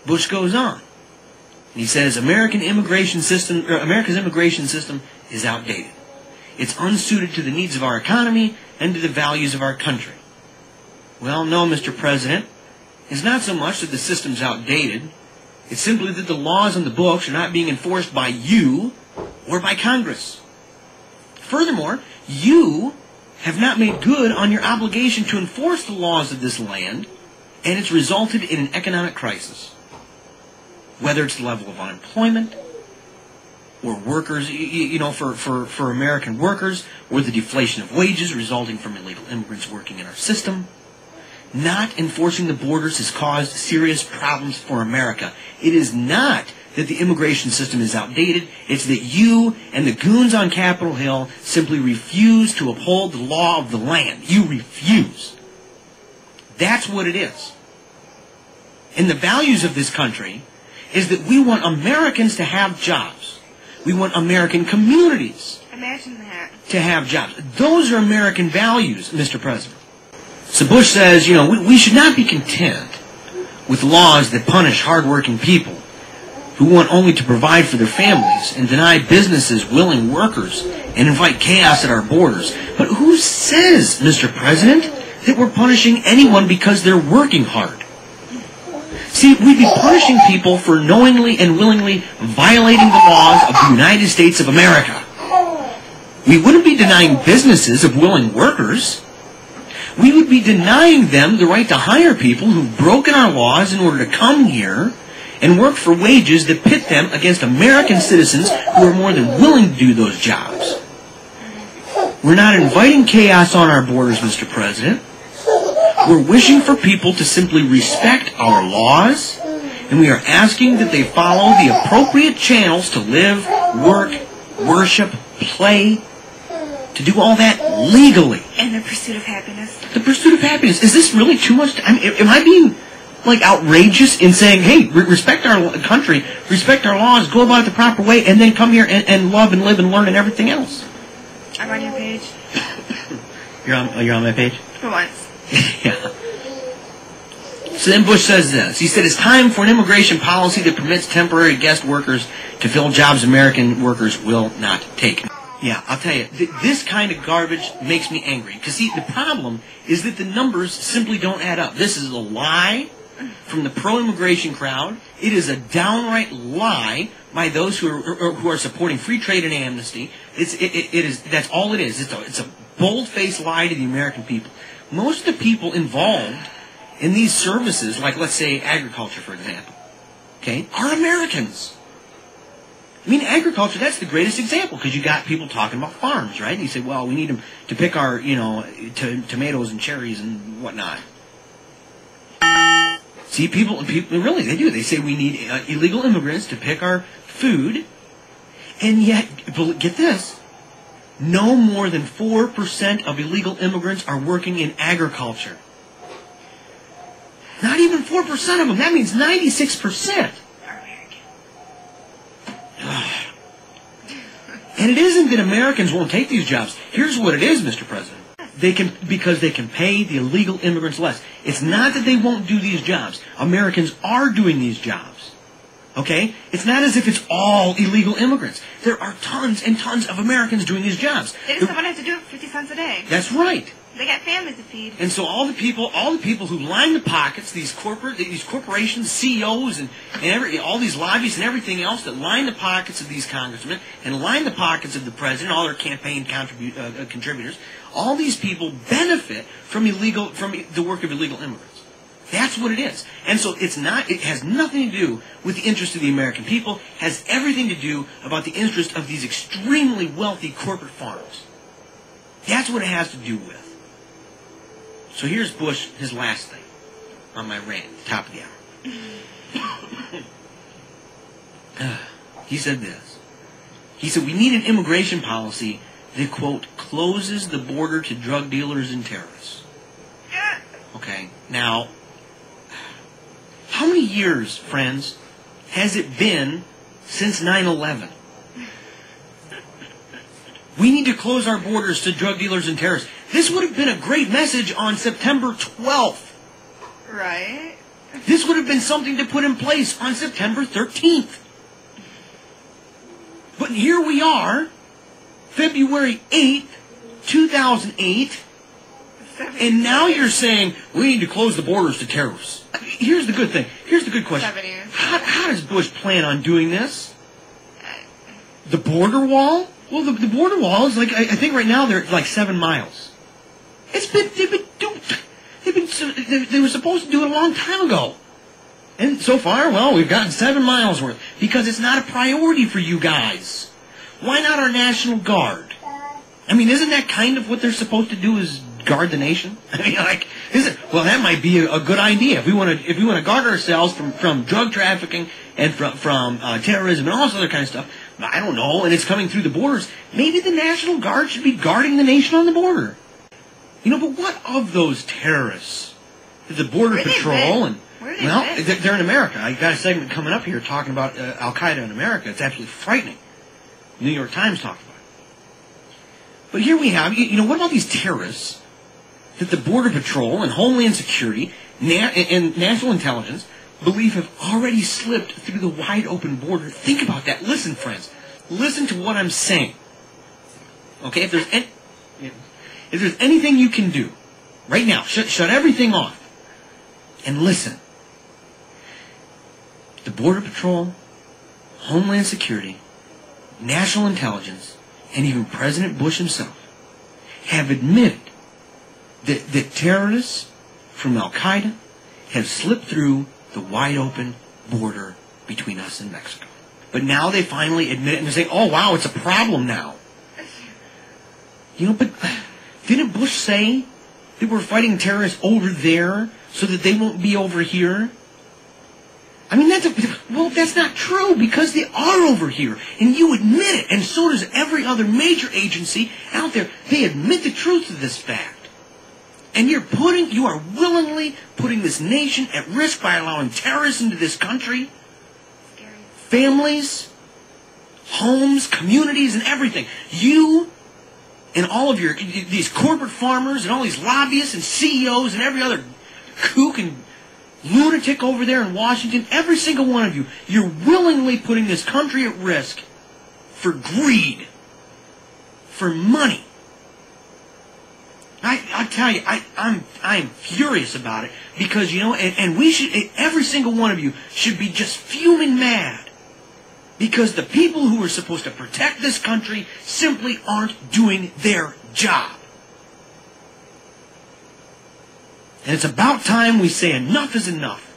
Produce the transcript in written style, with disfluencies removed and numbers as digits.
Bush goes on. He says America's immigration system is outdated. It's unsuited to the needs of our economy and to the values of our country. Well, no, Mr. President. It's not so much that the system's outdated. It's simply that the laws on the books are not being enforced by you or by Congress. Furthermore, you have not made good on your obligation to enforce the laws of this land, and it's resulted in an economic crisis. Whether it's the level of unemployment, or workers, for American workers, or the deflation of wages resulting from illegal immigrants working in our system. Not enforcing the borders has caused serious problems for America. It is not that the immigration system is outdated. It's that you and the goons on Capitol Hill simply refuse to uphold the law of the land. You refuse. That's what it is. And the values of this country is that we want Americans to have jobs. We want American communities to have jobs. Those are American values, Mr. President. So Bush says, we should not be content with laws that punish hardworking people who want only to provide for their families and deny businesses willing workers and invite chaos at our borders. But who says, Mr. President, that we're punishing anyone because they're working hard? See, we'd be punishing people for knowingly and willingly violating the laws of the United States of America. We wouldn't be denying businesses of willing workers. We would be denying them the right to hire people who've broken our laws in order to come here and work for wages that pit them against American citizens who are more than willing to do those jobs. We're not inviting chaos on our borders, Mr. President. We're wishing for people to simply respect our laws, and we are asking that they follow the appropriate channels to live, work, worship, play, to do all that legally. And the pursuit of happiness. The pursuit of happiness. Is this really too much? Am I being, outrageous in saying, hey, respect our country, respect our laws, go about it the proper way, and then come here and love and live and learn and everything else? I'm on your page. You're on my page? For once. Yeah. So then Bush says this. He said, it's time for an immigration policy that permits temporary guest workers to fill jobs American workers will not take. Yeah, I'll tell you, this kind of garbage makes me angry. Because, see, the problem is that the numbers simply don't add up. This is a lie from the pro-immigration crowd. It is a downright lie by those who are supporting free trade and amnesty. That's all it is. It's a bold-faced lie to the American people. Most of the people involved in these services, like, let's say, agriculture, for example, okay, are Americans. I mean, agriculture, that's the greatest example, because you got people talking about farms, right? And you say, well, we need them to pick our, tomatoes and cherries and whatnot. See, people, really, they do. They say we need illegal immigrants to pick our food, and yet, get this, no more than 4% of illegal immigrants are working in agriculture. Not even 4% of them. That means 96%. And it isn't that Americans won't take these jobs. Here's what it is, Mr. President. Because they can pay the illegal immigrants less. It's not that they won't do these jobs. Americans are doing these jobs. Okay? It's not as if it's all illegal immigrants. There are tons and tons of Americans doing these jobs. They just don't have to do it for 50 cents a day. That's right. They got families to feed. And so all the people who line the pockets, these corporations, CEOs, and all these lobbyists and everything else that line the pockets of these congressmen and line the pockets of the president, all their campaign contributors, all these people benefit from the work of illegal immigrants. That's what it is. And so it has nothing to do with the interest of the American people. It has everything to do about the interest of these extremely wealthy corporate farms. That's what it has to do with. So here's Bush, his last thing on my rant at the top of the hour. He said this. He said, we need an immigration policy that, quote, closes the border to drug dealers and terrorists. Okay, now, how many years, friends, has it been since 9/11? We need to close our borders to drug dealers and terrorists. This would have been a great message on September 12th. Right. This would have been something to put in place on September 13th. But here we are, February 8th, 2008, and now you're saying we need to close the borders to terrorists. Here's the good thing. Here's the good question. 7 years. How does Bush plan on doing this? The border wall? Well, the border wall is like, I think right now they're like 7 miles. They were supposed to do it a long time ago. And so far, well, we've gotten 7 miles worth. Because it's not a priority for you guys. Why not our National Guard? I mean, isn't that kind of what they're supposed to do, is guard the nation? I mean, like, well, that might be a good idea. If we want to guard ourselves from drug trafficking and from terrorism and all this other kind of stuff, I don't know, and it's coming through the borders, maybe the National Guard should be guarding the nation on the border. You know, but what of those terrorists? The Border Patrol and... Well, they're in America. I got a segment coming up here talking about Al-Qaeda in America. It's absolutely frightening. New York Times talked about it. But here we have, you know, what about these terrorists that the Border Patrol and Homeland Security and National Intelligence believe have already slipped through the wide open border? Think about that. Listen, friends. Listen to what I'm saying. Okay, if there's anything you can do right now, shut everything off and listen. The Border Patrol, Homeland Security, National Intelligence, and even President Bush himself have admitted that terrorists from Al-Qaeda have slipped through the wide open border between us and Mexico. But now they finally admit it and they're saying, oh wow, it's a problem now. You know, but didn't Bush say that we're fighting terrorists over there so that they won't be over here? I mean, that's not true, because they are over here, and you admit it, and so does every other major agency out there. They admit the truth of this fact. And you are willingly putting this nation at risk by allowing terrorists into this country. Scary. Families, homes, communities, and everything. You and all of these corporate farmers and all these lobbyists and CEOs and every other kook and lunatic over there in Washington, every single one of you, you're willingly putting this country at risk for greed, for money. I tell you, I'm furious about it, because, you know, and we should, every single one of you should be just fuming mad, because the people who are supposed to protect this country simply aren't doing their job. And it's about time we say enough is enough.